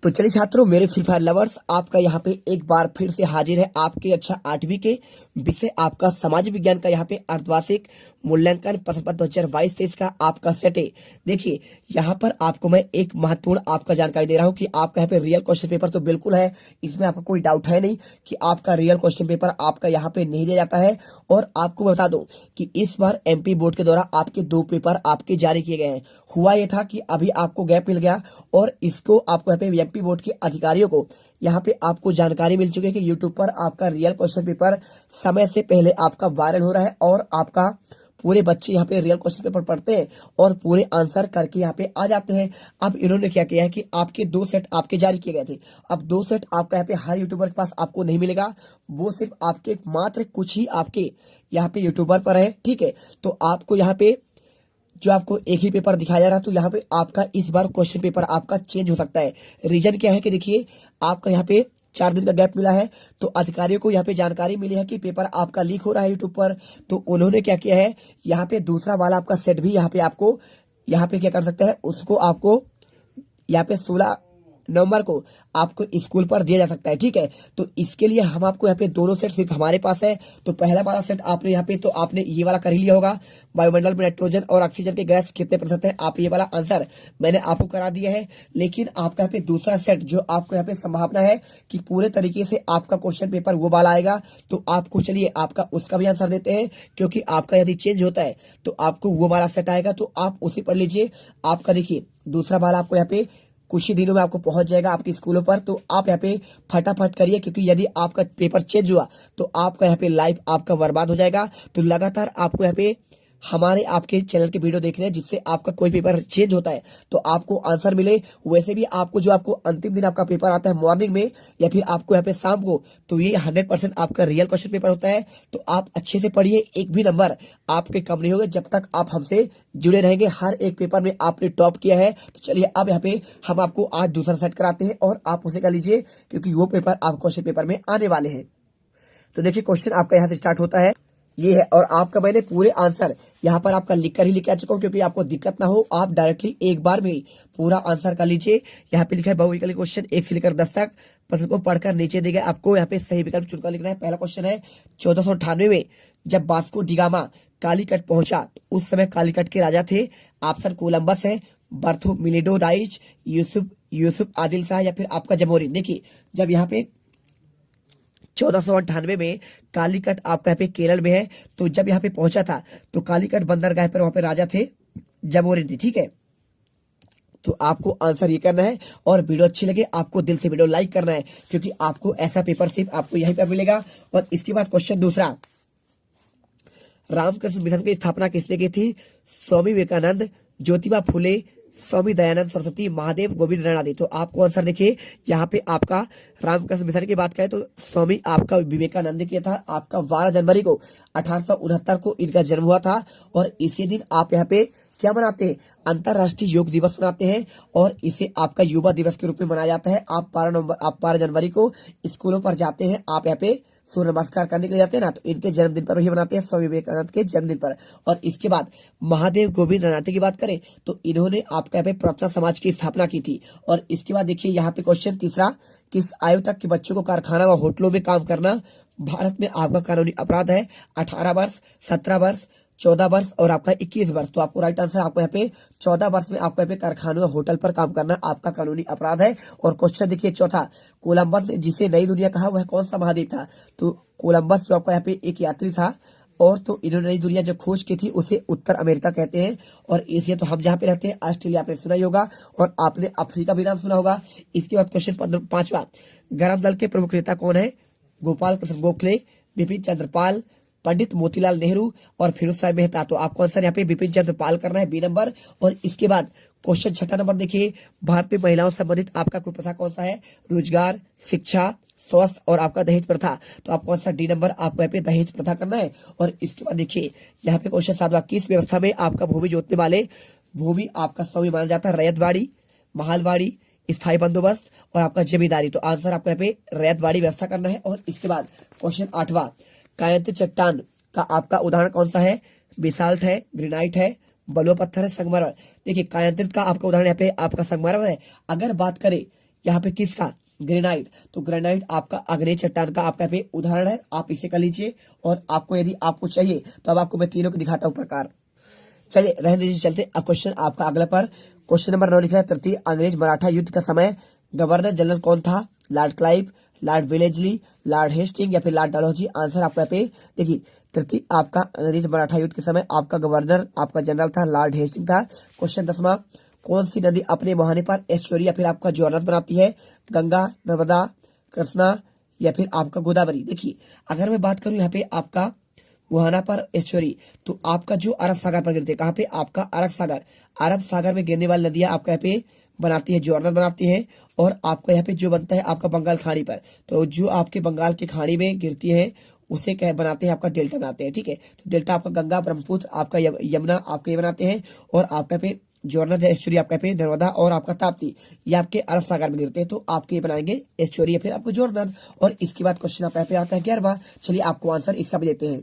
तो चलिए छात्रों, मेरे फ्री फायर लवर्स, आपका यहाँ पे एक बार फिर से हाजिर है आपके कक्षा 8वीं के विषय आपका समाज विज्ञान का यहाँ पे अर्धवार्षिक मूल्यांकन प्रश्न पत्र 2022-23 का आपका सेट है। देखिए, यहाँ पर आपको मैं एक महत्वपूर्ण आपका जानकारी दे रहा हूँ कि आपका यहाँ पे रियल क्वेश्चन पेपर तो बिल्कुल है, इसमें आपका कोई डाउट है नहीं कि आपका रियल क्वेश्चन पेपर आपका यहाँ पे नहीं दिया जाता है। और आपको बता दूं कि इस बार एमपी बोर्ड के द्वारा आपके 2 पेपर आपके जारी किए गए हैं। हुआ यह था कि अभी आपको गैप मिल गया और इसको आपको यहाँ पे एमपी बोर्ड के अधिकारियों को यहाँ पे आपको जानकारी मिल चुकी है कि यूट्यूब पर आपका रियल क्वेश्चन पेपर समय से पहले आपका वायरल हो रहा है और आपका पूरे बच्चे यहाँ पे रियल क्वेश्चन पेपर पढ़ते हैं और पूरे आंसर करके यहाँ पे आ जाते हैं। अब इन्होंने क्या किया है कि आपके 2 सेट आपके जारी किए गए थे। अब 2 सेट आपका यहाँ पे हर यूट्यूबर के पास आपको नहीं मिलेगा, वो सिर्फ आपके मात्र कुछ ही आपके यहाँ पे यूट्यूबर पर है। ठीक है, तो आपको यहाँ पे जो आपको एक ही पेपर दिखाया जा रहा है, तो यहाँ पे आपका इस बार क्वेश्चन पेपर आपका चेंज हो सकता है। रीजन क्या है कि देखिए, आपका यहाँ पे 4 दिन का गैप मिला है, तो अधिकारियों को यहाँ पे जानकारी मिली है कि पेपर आपका लीक हो रहा है यूट्यूब पर। तो उन्होंने क्या किया है, यहाँ पे दूसरा वाला आपका सेट भी यहाँ पे आपको यहाँ पे क्या कर सकता है, उसको आपको यहाँ पे 16 नवंबर को आपको स्कूल पर दिया जा सकता है। ठीक है, तो इसके लिए हम आपको यहाँ पे दोनों सेट सिर्फ हमारे पास है। तो पहला वाला सेट आपने यहाँ पे तो आपने ये वाला कर ही लिया होगा, वायुमंडल में नाइट्रोजन और ऑक्सीजन के गैस कितने प्रतिशत है, आप ये वाला आंसर मैंने आपको करा दिया है। लेकिन आपका यहाँ पे दूसरा सेट जो आपको यहाँ पे संभावना है कि पूरे तरीके से आपका क्वेश्चन पेपर वो वाला आएगा, तो आपको चलिए आपका उसका भी आंसर देते हैं, क्योंकि आपका यदि चेंज होता है तो आपको वो वाला सेट आएगा, तो आप उसी पढ़ लीजिए। आपका देखिए दूसरा वाला आपको यहाँ पे कुछ ही दिनों में आपको पहुंच जाएगा आपके स्कूलों पर, तो आप यहाँ पे फटाफट करिए, क्योंकि यदि आपका पेपर चेंज हुआ तो आपका यहाँ पे लाइफ आपका बर्बाद हो जाएगा। तो लगातार आपको यहाँ पे हमारे आपके चैनल के वीडियो देखने हैं, जिससे आपका कोई पेपर चेंज होता है तो आपको आंसर मिले। वैसे भी आपको जो आपको अंतिम दिन आपका पेपर आता है मॉर्निंग में या फिर आपको यहाँ पे शाम को, तो ये 100% आपका रियल क्वेश्चन पेपर होता है। तो आप अच्छे से पढ़िए, एक भी नंबर आपके कम नहीं होगा जब तक आप हमसे जुड़े रहेंगे। हर एक पेपर में आपने टॉप किया है। तो चलिए अब यहाँ पे हम आपको आज दूसरा सेट कराते हैं और आप उसे कर लीजिए, क्योंकि वो पेपर आप क्वेश्चन पेपर में आने वाले हैं। तो देखिए, क्वेश्चन आपका यहाँ से स्टार्ट होता है, ये है, और आपका मैंने पूरे आंसर यहाँ पर आपका लिख कर ही लेके आ चुका हूँ, क्योंकि आपको दिक्कत ना हो, आप डायरेक्टली एक बार में ही पूरा आंसर कर लीजिए। यहाँ पे लिखा है बहुविकल्पी क्वेश्चन 1 से लेकर 10 तक। प्रश्न को पढ़कर नीचे देगा, आपको यहाँ पे सही विकल्प चुनकर लिखना है। पहला क्वेश्चन है, 1498 में जब वास्को डिगामा कालीकट पहुंचा, उस समय कालीकट के राजा थे। ऑप्शन कोलंबस है, बर्थोमिलिडो डाइज, यूसुफ आदिल शाह, या फिर आपका जमोरिन। देखिए, जब यहाँ पे 1498 में कालीकट आपका यहाँ पे केरल में है, तो जब यहाँ पे पहुंचा था तो कालीकट बंदरगाह पर वहां पे राजा थे जमोरिन थी। ठीक है, तो आपको आंसर ये करना है, और वीडियो अच्छी लगे आपको दिल से वीडियो लाइक करना है, क्योंकि आपको ऐसा पेपर सिर्फ आपको यहीं पर मिलेगा। और इसके बाद क्वेश्चन दूसरा, रामकृष्ण मिशन की स्थापना किसने की थी? स्वामी विवेकानंद, ज्योतिबा फुले, स्वामी दयानंद सरस्वती, महादेव गोविंद रणआदि। तो आपको आंसर देखिए, यहाँ पे आपका रामकृष्ण मिशन की बात करें तो स्वामी आपका विवेकानंद किया था। आपका 12 जनवरी को 1869 को इनका जन्म हुआ था, और इसी दिन आप यहाँ पे क्या मनाते हैं? अंतरराष्ट्रीय योग दिवस मनाते हैं, और इसे आपका युवा दिवस के रूप में मनाया जाता है। आप 12 जनवरी को स्कूलों पर जाते हैं, आप यहाँ पे सूर्य नमस्कार करने के लिए जाते हैं ना, तो इनके जन्मदिन पर ही मनाते हैं, स्वामी विवेकानंद के जन्मदिन पर। और इसके बाद महादेव गोविंद रणआदि की बात करें तो इन्होंने आपका यहाँ पे प्रार्थना समाज की स्थापना की थी। और इसके बाद देखिए यहाँ पे क्वेश्चन तीसरा, किस आयु तक के बच्चों को कारखाना व होटलों में काम करना भारत में आपका कानूनी अपराध है? 18 वर्ष, 17 वर्ष, 14 वर्ष और आपका 21 वर्ष। तो आपको राइट आंसर आपको यहाँ पे 14 वर्ष में आपको यहाँ पे कारखानों या होटल पर काम करना आपका कानूनी अपराध है। और क्वेश्चन देखिए चौथा, कोलंबस ने जिसे नई दुनिया कहा वह कौन सा महाद्वीप था? तो कोलंबस जो आपका यहाँ पे एक यात्री था, और तो इन्होंने नई दुनिया जो खोज की थी उसे उत्तर अमेरिका कहते हैं। और एशिया तो हम जहाँ पे रहते हैं ऑस्ट्रेलिया आपने सुना ही होगा, और आपने अफ्रीका भी नाम सुना होगा। इसके बाद क्वेश्चन 5वां, गर्म दल के प्रमुख नेता कौन है? गोपाल कृष्ण गोखले, बिपिन चंद्र पाल, पंडित मोतीलाल नेहरू और फिरोज शाह मेहता। तो आपको आंसर यहाँ पे बिपिन चंद्र पाल करना है, बी नंबर। और इसके बाद क्वेश्चन 6 नंबर देखिए, भारत में महिलाओं से संबंधित आपका कोई प्रथा कौन सा है? रोजगार, शिक्षा, स्वास्थ्य और आपका दहेज प्रथा। तो आपको आंसर डी नंबर आपको यहाँ पे दहेज प्रथा करना है। और इसके बाद देखिए यहाँ पे क्वेश्चन 7वां, किस व्यवस्था में आपका भूमि जोतने वाले भूमि आपका स्वामी माना जाता है? रैयतवाड़ी, महालवाड़ी, स्थायी बंदोबस्त और आपका जमींदारी। तो आंसर आपको यहाँ पे रैयतवाड़ी व्यवस्था करना है। और इसके बाद क्वेश्चन 8वां, कायंत चट्टान का आपका उदाहरण कौन सा है? बेसाल्ट है, ग्रेनाइट है, बलुआ पत्थर है, संगमरमर। देखिए, कायांतरित का आपका उदाहरण यहाँ पे आपका संगमरमर है। अगर बात करें यहाँ पे किसका, ग्रेनाइट। तो ग्रेनाइट आपका अग्नेय चट्टान का आपका पे उदाहरण है, आप इसे कर लीजिए। और आपको यदि आपको चाहिए तो अब आपको मैं तीनों को दिखाता हूँ प्रकार। चलिए रहने दीजिए, चलते। अब क्वेश्चन आपका अगला पर क्वेश्चन नंबर 9 लिखा है, तृतीय अंग्रेज मराठा युद्ध का समय गवर्नर जनरल कौन था? Lord Clive, lord Wellesley, lord Hastings या फिर लॉर्ड डलहौजी। आंसर आपका पे देखिए, तृतीय आपका अंग्रेज मराठा युद्ध के समय आपका गवर्नर आपका जनरल था लॉर्ड हेस्टिंग था। क्वेश्चन 10वां, कौन सी नदी अपने मुहाने पर एस्चुरी या फिर आपका जोरनद बनाती है? गंगा, नर्मदा, कृष्णा या फिर आपका गोदावरी। देखिए अगर मैं बात करूं यहाँ पे आपका मुहाना पर एस्चुरी, तो आपका जो अरब सागर पर गिरते हैं, कहाँ पे? आपका अरब सागर। अरब सागर में गिरने वाली नदियां आपका यहाँ पे बनाती है, जोरनद बनाती है। और आपका यहाँ पे जो बनता है आपका बंगाल खाड़ी पर, तो जो आपके बंगाल की खाड़ी में गिरती है उसे क्या बनाते हैं? आपका डेल्टा बनाते हैं, ठीक है। तो डेल्टा आपका गंगा, ब्रह्मपुत्र, आपका यमुना आपके ये बनाते हैं। और आपका पे जोरनद है, एस्चुरी आपका पे नर्मदा और आपका ताप्ती, ये आपके अरब सागर में गिरते हैं। तो आपके ये बनाएंगे एस्चुरी या फिर आपको जोरनद। और इसके बाद क्वेश्चन आपका यहाँ पे आता है 11वां। चलिए आपको आंसर इसका भी देते हैं।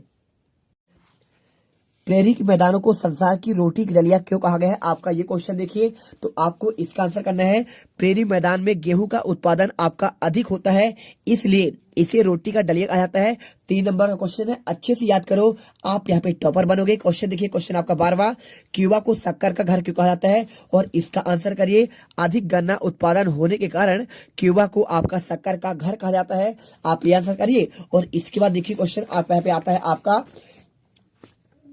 प्रेरी के मैदानों को संसार की रोटी की डलिया क्यों कहा गया है? आपका ये क्वेश्चन देखिए, तो आपको इसका आंसर करना है। प्रेरी मैदान में गेहूं का उत्पादन आपका अधिक होता है, इसलिए इसे रोटी का डलिया कहा जाता है। 3 नंबर का क्वेश्चन है, अच्छे से याद करो, आप यहाँ पे टॉपर बनोगे। क्वेश्चन देखिए, क्वेश्चन आपका 12वां, क्यूबा को शक्कर का घर क्यों कहा जाता है? और इसका आंसर करिए। अधिक गन्ना उत्पादन होने के कारण क्यूबा को आपका शक्कर का घर कहा जाता है। आप ये आंसर करिए। और इसके बाद देखिए क्वेश्चन आप यहाँ पे आता है आपका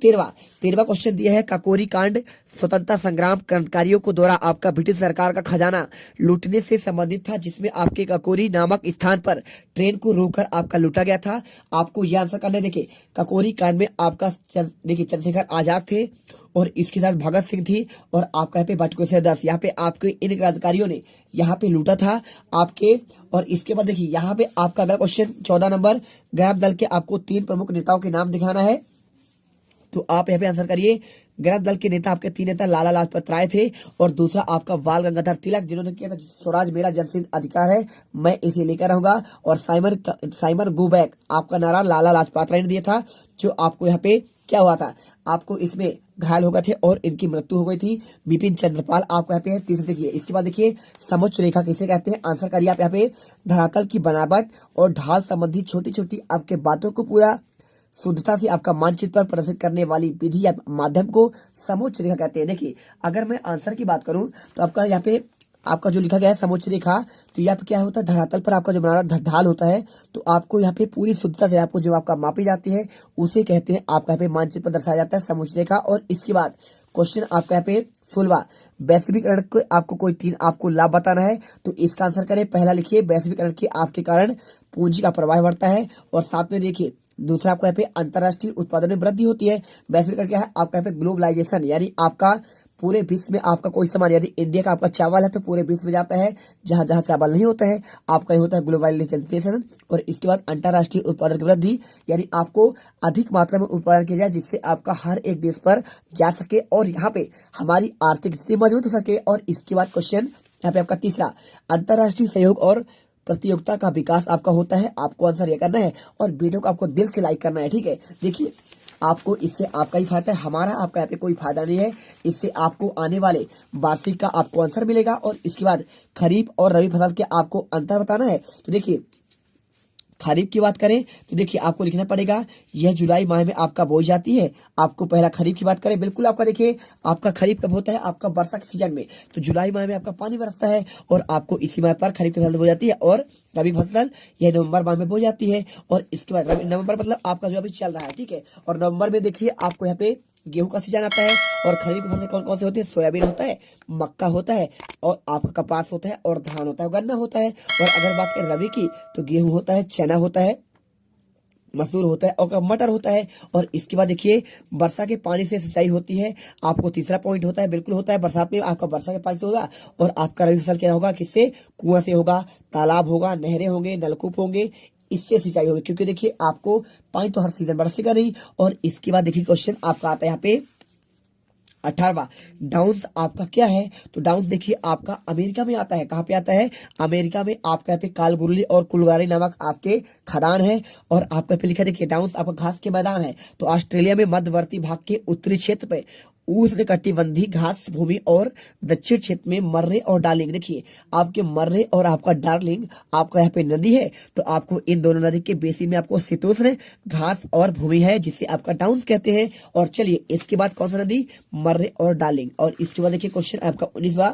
13वां क्वेश्चन दिया है, ककोरी कांड स्वतंत्रता संग्राम क्रांतिकारियों को द्वारा आपका ब्रिटिश सरकार का खजाना लूटने से संबंधित था, जिसमें आपके ककोरी नामक स्थान पर ट्रेन को रोककर आपका लूटा गया था। आपको यह आंसर करना है। देखिए ककोरी कांड में आपका देखिए चंद्रशेखर आजाद थे और इसके साथ भगत सिंह थी और आपका यहाँ पे बटुकेश्वर दास, यहाँ पे आपके इन क्रांतिकारियों ने यहाँ पे लूटा था आपके। और इसके बाद देखिए यहाँ पे आपका अगला क्वेश्चन 14 नंबर, गैप दल के आपको 3 प्रमुख नेताओं के नाम दिखाना है। तो आप यहाँ पे आंसर करिए। गैप दल के नेता आपके 3 नेता लाला लाजपत राय थे और दूसरा आपका बाल गंगाधर तिलक, जिन्होंने किया था स्वराज मेरा जनसिद्ध अधिकार है, मैं इसे लेकर रहूंगा। और साइमन गो बैक आपका नारा लाला लाजपत राय ने दिया था, जो आपको यहाँ पे क्या हुआ था, आपको इसमें घायल हो गए थे और इनकी मृत्यु हो गई थी। बिपिन चंद्रपाल आपको यहाँ पे तीसरे देखिए। इसके बाद देखिए समुच्च रेखा किसे कहते हैं? आंसर करिए आप यहाँ पे। धरातल की बनावट और ढाल संबंधी छोटी छोटी आपके बातों को पूरा शुद्धता से आपका मानचित्र पर प्रदर्शित करने वाली विधि या माध्यम को समुच्च रेखा कहते हैं। देखिए अगर मैं आंसर की बात करूं तो आपका यहाँ पे आपका जो लिखा गया है समुच्च रेखा, तो यहाँ पे क्या होता है, धरातल पर आपका जो बना ढाल होता है, तो आपको यहाँ पे पूरी शुद्धता से आपको जो आपका मापी जाती है उसे कहते हैं, आपका यहाँ पे मानचित्र पर दर्शाया जाता है समुच्च रेखा। और इसके बाद क्वेश्चन आपका यहाँ पे 16वां, वैश्वीकरण को आपको कोई 3 आपको लाभ बताना है। तो इसका आंसर करें। पहला लिखिए, वैश्वीकरण के आपके कारण पूंजी का प्रवाह बढ़ता है। और साथ में देखिए दूसरा आपको यहाँ पे अंतरराष्ट्रीय उत्पादन में वृद्धि होती है। वैश्वीकरण क्या है? आपका यहाँ पे ग्लोबलाइजेशन, यानी आपका पूरे विश्व में आपका कोई सामान, यदि इंडिया का आपका चावल है तो पूरे विश्व में जाता है, जहां जहां चावल नहीं होता है आपका ये होता है ग्लोबलाइजेशन। और इसके बाद अंतरराष्ट्रीय उत्पादन की वृद्धि, यानी आपको अधिक मात्रा में उत्पादन किया जाए जिससे आपका हर एक देश पर जा सके और यहाँ पे हमारी आर्थिक स्थिति मजबूत हो सके। और इसके बाद क्वेश्चन यहाँ पे आपका तीसरा, अंतरराष्ट्रीय सहयोग और प्रतियोगिता का विकास आपका होता है। आपको आंसर ये करना है और वीडियो को आपको दिल से लाइक करना है, ठीक है। देखिए आपको इससे आपका ही फायदा है, हमारा आपका यहाँ पे कोई फायदा नहीं है। इससे आपको आने वाले वार्षिक का आपको आंसर मिलेगा। और इसके बाद खरीफ और रबी फसल के आपको अंतर बताना है। तो देखिए खरीफ की बात करें तो देखिए आपको लिखना पड़ेगा, यह जुलाई माह में आपका बोई जाती है। आपको पहला खरीफ की बात करें, बिल्कुल आपका देखिए आपका खरीफ कब होता है? आपका वर्षा के सीजन में, तो जुलाई माह में आपका पानी बरसता है और आपको इसी माह पर खरीफ की फसल बोई जाती है। और रबी फसल यह नवंबर माह में बोई जाती है। और इसके बाद नवंबर मतलब आपका जो अभी चल रहा है, ठीक है। और नवंबर में देखिए आपको यहाँ पे गेहूं का सीजन आता है। और खरीफ की फसल कौन कौन से होती है? सोयाबीन होता है, मक्का होता है और आपका कपास होता है और धान होता है, गन्ना होता है। और अगर बात करें रबी की तो गेहूं होता है, चना होता है, मसूर होता है और मटर होता है। और इसके बाद देखिए वर्षा के पानी से सिंचाई होती है। आपको तीसरा पॉइंट होता है, बिल्कुल होता है, बरसात में आपका वर्षा के पानी से होगा। और आपका रबी फसल क्या होगा? किससे? कुआं से होगा, तालाब होगा, नहरें होंगे, नलकूप होंगे, इससे सिंचाई होगी। क्योंकि देखिए आपको पानी तो हर सीजन बरसेगा नहीं। और इसके बाद देखिए क्वेश्चन आपका आता है यहाँ पे 18वां, डाउन्स आपका क्या है? तो डाउन्स देखिए आपका अमेरिका में आता है। कहाँ पे आता है? अमेरिका में आपका यहाँ पे कालगुरली और कुलगारी नामक आपके खदान है। और आपका पे लिखा देखिए डाउन्स आपका घास के मैदान है। तो ऑस्ट्रेलिया में मध्यवर्ती भाग के उत्तरी क्षेत्र पे उष्णकटिबंधीय घास भूमि और दक्षिण क्षेत्र में मर्रे और डार्लिंग। देखिए आपके मर्रे और आपका डार्लिंग आपका यहाँ पे नदी है, तो आपको इन दोनों नदी के बेसिन में आपको शीतोष्ण घास और भूमि है, जिसे आपका डाउन्स कहते हैं। और चलिए इसके बाद कौन सा नदी, मर्रे और डार्लिंग। और इसके बाद देखिए क्वेश्चन आपका 19वां,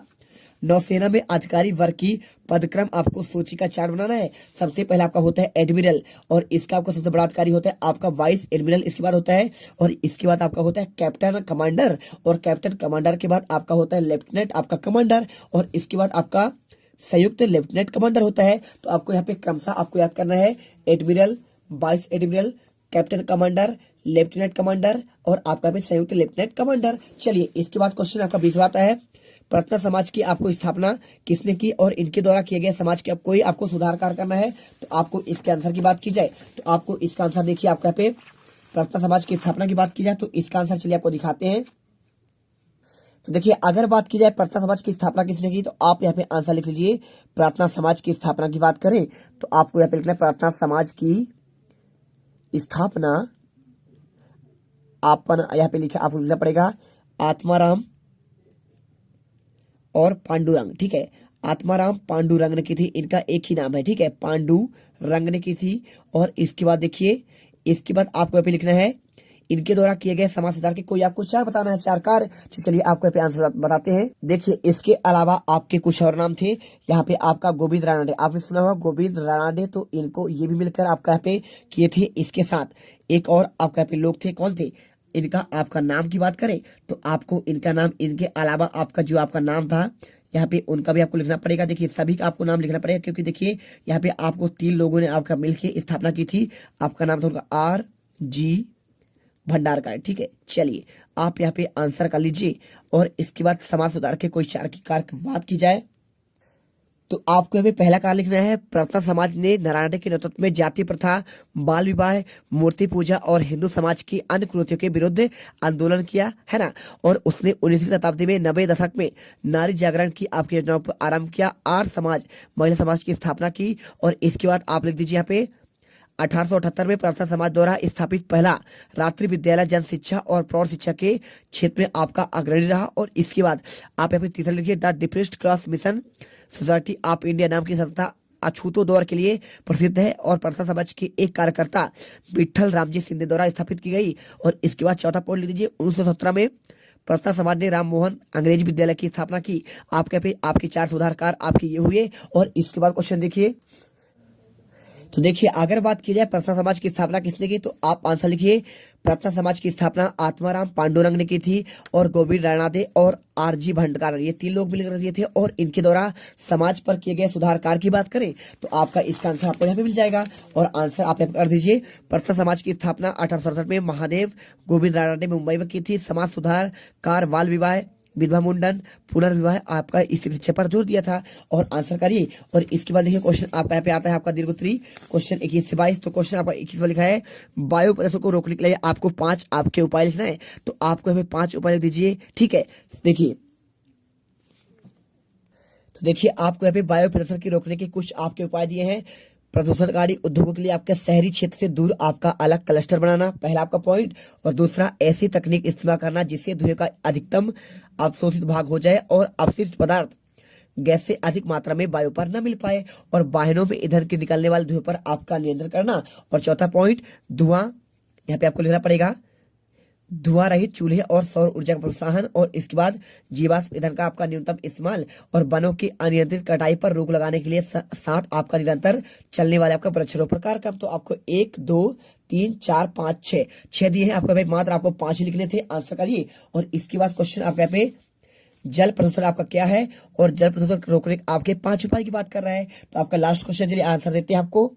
नौसेना में अधिकारी वर्ग की पदक्रम आपको सूची का चार्ट बनाना है। सबसे पहले आपका होता है एडमिरल, और इसका आपका सबसे बड़ा अधिकारी होता है आपका वाइस एडमिरल, इसके बाद होता है, और इसके बाद आपका होता है कैप्टन कमांडर, और कैप्टन कमांडर के बाद आपका होता है लेफ्टिनेंट आपका कमांडर, और इसके बाद आपका संयुक्त लेफ्टिनेंट कमांडर होता है। तो आपको यहाँ पे क्रमशः आपको याद करना है admiral, vice admiral, captain commander, lieutenant commander और आपका भी संयुक्त लेफ्टिनेंट कमांडर। चलिए इसके बाद क्वेश्चन आपका 20वां आता है, प्रार्थना समाज की आपको स्थापना किसने की और इनके द्वारा किए गए समाज के कोई आपको सुधार कार्य करना है। तो आपको इसके आंसर की बात की जाए तो आपको इसका आंसर देखिए, आपको यहाँ पे प्रार्थना समाज की स्थापना की बात की जाए तो इसका आंसर चलिए आपको दिखाते हैं। तो देखिए अगर बात की जाए प्रार्थना समाज की स्थापना किसने की, तो आप यहाँ पे आंसर लिख लीजिए। प्रार्थना समाज की स्थापना की बात करें तो आपको यहाँ पे लिखना है प्रार्थना समाज की स्थापना, आपन यहाँ पे लिखा आपको लिखना पड़ेगा आत्माराम और पांडुरंग। ठीक है, आत्माराम पांडुरंग ने की थी, इनका एक ही नाम है। ठीक है, पांडुरंग ने की थी। और इसके बाद देखिए, इसके बाद आपको यहाँ पे लिखना है इनके द्वारा किए गए समाज सुधार के कोई आपको चार बताना है, चार कार्य। चलिए आपको यहाँ पे आंसर बताते हैं। देखिए इसके अलावा आपके कुछ और नाम थे यहाँ पे, आपका गोविंद रानाडे, आपने सुना होगा गोविंद रानाडे, तो इनको ये भी मिलकर आपका यहाँ पे किए थे। इसके साथ एक और आपका यहाँ पे लोग थे, कौन थे, इनका आपका नाम की बात करें तो आपको इनका नाम, इनके अलावा आपका जो आपका नाम था यहाँ पे उनका भी आपको लिखना पड़ेगा। देखिए सभी का आपको नाम लिखना पड़ेगा, क्योंकि देखिए यहाँ पे आपको 3 लोगों ने आपका मिलकर स्थापना की थी। आपका नाम था उनका RG भंडारकर। ठीक है, चलिए आप यहाँ पे आंसर कर लीजिए। और इसके बाद समाज सुधार के कोई चार की कार्य की बात की जाए तो आपको यहाँ पे पहला कार्य लिखना है, प्रार्थना समाज ने नारायण के नेतृत्व में जाति प्रथा, बाल विवाह, मूर्ति पूजा और हिंदू समाज की अन्य कुरीतियों के विरुद्ध आंदोलन किया है ना। और उसने 19वीं शताब्दी में 90 दशक में नारी जागरण की आपकी योजनाओं पर आरंभ किया। आर्य समाज, महिला समाज की स्थापना की। और इसके बाद आप लिख दीजिए यहाँ पे 1878 में प्रार्थना समाज द्वारा स्थापित पहला रात्रि विद्यालय जन शिक्षा और प्रौढ़ शिक्षा के क्षेत्र में आपका अग्रणी रहा। और इसके बाद आप यहाँ पे तीसरा लिखिए, the depressed class mission society of India नाम की संस्था अछूतो दौर के लिए प्रसिद्ध है और प्रार्थना समाज के एक कार्यकर्ता विठल रामजी सिंधे द्वारा स्थापित की गई। और इसके बाद चौथा पॉइंट लिख दीजिए, 1917 में प्रार्थना समाज ने राम मोहन अंग्रेजी विद्यालय की स्थापना की। आपके पे आपके 4 सुधार कार्य आपके ये हुए। और इसके बाद क्वेश्चन देखिए, तो देखिए अगर बात की जाए प्रार्थना समाज की स्थापना किसने की, तो आप आंसर लिखिए। प्रार्थना समाज की स्थापना आत्माराम पांडुरंग ने की थी और गोविंद रानाडे और RG भंडारकर, ये 3 लोग मिलकर किए थे। और इनके द्वारा समाज पर किए गए सुधार कार्य की बात करें तो आपका इसका आंसर आपको यहाँ पे मिल जाएगा। और आंसर आप यहाँ पे कर दीजिए, प्रार्थना समाज की स्थापना 1867 में महादेव गोविंद रानाडे मुंबई में की थी। समाज सुधार कार्य, बाल विवाह, विधवा मुंडन, पुनर्विवाह आपका स्त्री शिक्षा पर जोर दिया था। और आंसर करिए। और इसके बाद देखिए क्वेश्चन आपका यहाँ पे आता है आपका दीर्घोत्तरी क्वेश्चन 21 से 22। तो क्वेश्चन आपका 21 में लिखा है, वायु प्रदूषण को रोकने के लिए आपको 5 आपके उपाय लिखना है। तो आपको यहाँ पे 5 उपाय लिख दीजिए। ठीक है, देखिए तो देखिए आपको यहाँ पे वायु प्रदूषण की रोकने के कुछ आपके उपाय दिए हैं। प्रदूषणकारी उद्योगों के लिए आपके शहरी क्षेत्र से दूर आपका अलग क्लस्टर बनाना, पहला आपका पॉइंट। और दूसरा, ऐसी तकनीक इस्तेमाल करना जिससे धुएं का अधिकतम अवशोषित भाग हो जाए और अपशिष्ट पदार्थ गैस से अधिक मात्रा में वायु पर न मिल पाए। और वाहनों में ईंधन के निकलने वाले धुएं पर आपका नियंत्रण करना। और चौथा पॉइंट, धुआं, यहाँ पे आपको लिखना पड़ेगा धुआं रहित चूल्हे और सौर ऊर्जा का प्रोत्साहन। और इसके बाद जीवाश्म ईंधन का आपका न्यूनतम इस्तेमाल और वनों की अनियंत्रित कटाई पर रोक लगाने के लिए साथ आपका निरंतर चलने वाले आपका वृक्षारोपण कार्यक्रम। तो आपको 1 2 3 4 5 6 दिए हैं आपको भाई, मात्र आपको 5 लिखने थे। आंसर करिए। और इसके बाद क्वेश्चन आपके यहाँ पे जल प्रदूषण आपका क्या है और जल प्रदूषण रोकने के आपके 5 उपाय की बात कर रहा है। तो आपका लास्ट क्वेश्चन चलिए आंसर देते हैं आपको।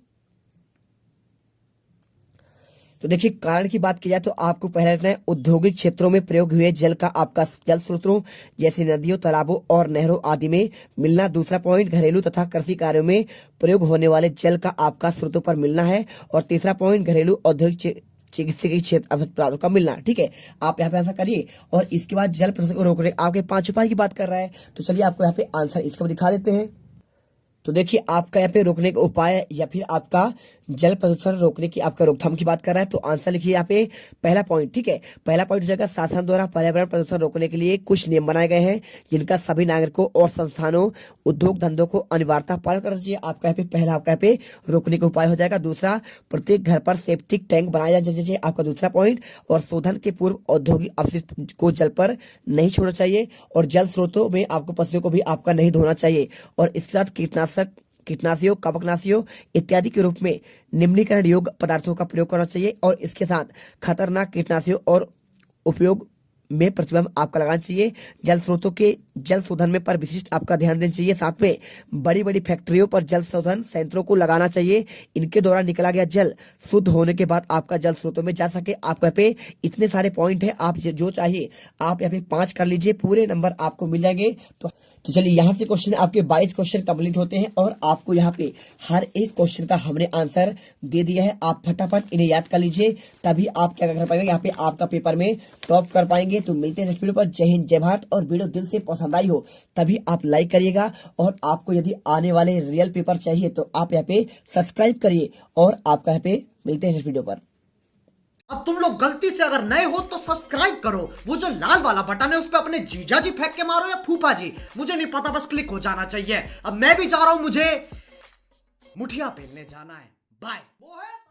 तो देखिए कारण की बात की जाए तो आपको पहला रखना है, औद्योगिक क्षेत्रों में प्रयोग हुए जल का आपका जल स्रोतों जैसे नदियों, तालाबों और नहरों आदि में मिलना। दूसरा पॉइंट, घरेलू तथा कृषि कार्यों में प्रयोग होने वाले जल का आपका स्रोतों पर मिलना है। और तीसरा पॉइंट, घरेलू औद्योगिक चिकित्सीय क्षेत्र का मिलना। ठीक है, आप यहाँ पे आंसर करिए। और इसके बाद जल प्रदूषण को रोकने आपके 5 उपाय की बात कर रहा है। तो चलिए आपको यहाँ पे आंसर इसका दिखा देते हैं। तो देखिए आपका यहाँ पे रोकने का उपाय या फिर आपका जल प्रदूषण रोकने की आपका रोकथाम की बात कर रहा है, तो आंसर लिखिए यहाँ पे पहला पॉइंट। ठीक है, पहला पॉइंट हो जाएगा शासन द्वारा पर्यावरण प्रदूषण रोकने के लिए कुछ नियम बनाए गए हैं जिनका सभी नागरिकों और संस्थानों, उद्योग धंधों को अनिवार्यता पालन करना चाहिए। आपका यहाँ पे पहला आपका यहाँ पे रोकने का उपाय हो जाएगा। दूसरा, प्रत्येक घर पर सेप्टिक टैंक बनाया जाना चाहिए, आपका दूसरा पॉइंट। और शोधन के पूर्व औद्योगिक अपशिष्ट को जल पर नहीं छोड़ना चाहिए, और जल स्रोतों में आपको पशुओं को भी आपका नहीं धोना चाहिए। और इसके साथ कीटनाशियों, कवकनाशियों इत्यादि के रूप में निम्नीकरण योग्य पदार्थों का प्रयोग करना चाहिए। और इसके साथ खतरनाक कीटनाशियों और उपयोग में प्रतिबंध आपका लगाना चाहिए। जल स्रोतों के जल शोधन में पर विशिष्ट आपका ध्यान देना चाहिए। साथ में बड़ी बड़ी फैक्ट्रियों पर जल शोधन संयंत्रों को लगाना चाहिए। इनके द्वारा निकला गया जल शुद्ध होने के बाद आपका जल स्रोतों में जा सके। आपका पे इतने सारे पॉइंट है, आप जो चाहिए आप यहाँ पे 5 कर लीजिए, पूरे नंबर आपको मिल जाएंगे। तो चलिए यहाँ से क्वेश्चन आपके 22 क्वेश्चन कंप्लीट होते हैं, और आपको यहाँ पे हर एक क्वेश्चन का हमने आंसर दे दिया है। आप फटाफट इन्हें याद कर लीजिए, तभी आप क्या कर पाएंगे, यहाँ पे आपका पेपर में टॉप कर पाएंगे। तो मिलते हैं नेक्स्ट वीडियो पर। जय हिंद, जय भारत। और वीडियो दिल से पसंद आई हो तभी आप लाइक करिएगा, और आपको यदि आने वाले रियल पेपर चाहिए तो आप यहाँ पे सब्सक्राइब करिए, और आपका यहाँ पे मिलते हैं नेक्स्ट वीडियो पर। अब तुम लोग गलती से अगर नए हो तो सब्सक्राइब करो, वो जो लाल वाला बटन है उस पर अपने जीजा जी फेंक के मारो या फूफा जी, मुझे नहीं पता, बस क्लिक हो जाना चाहिए। अब मैं भी जा रहा हूं, मुझे मुठिया पेलने जाना है। बाय। वो है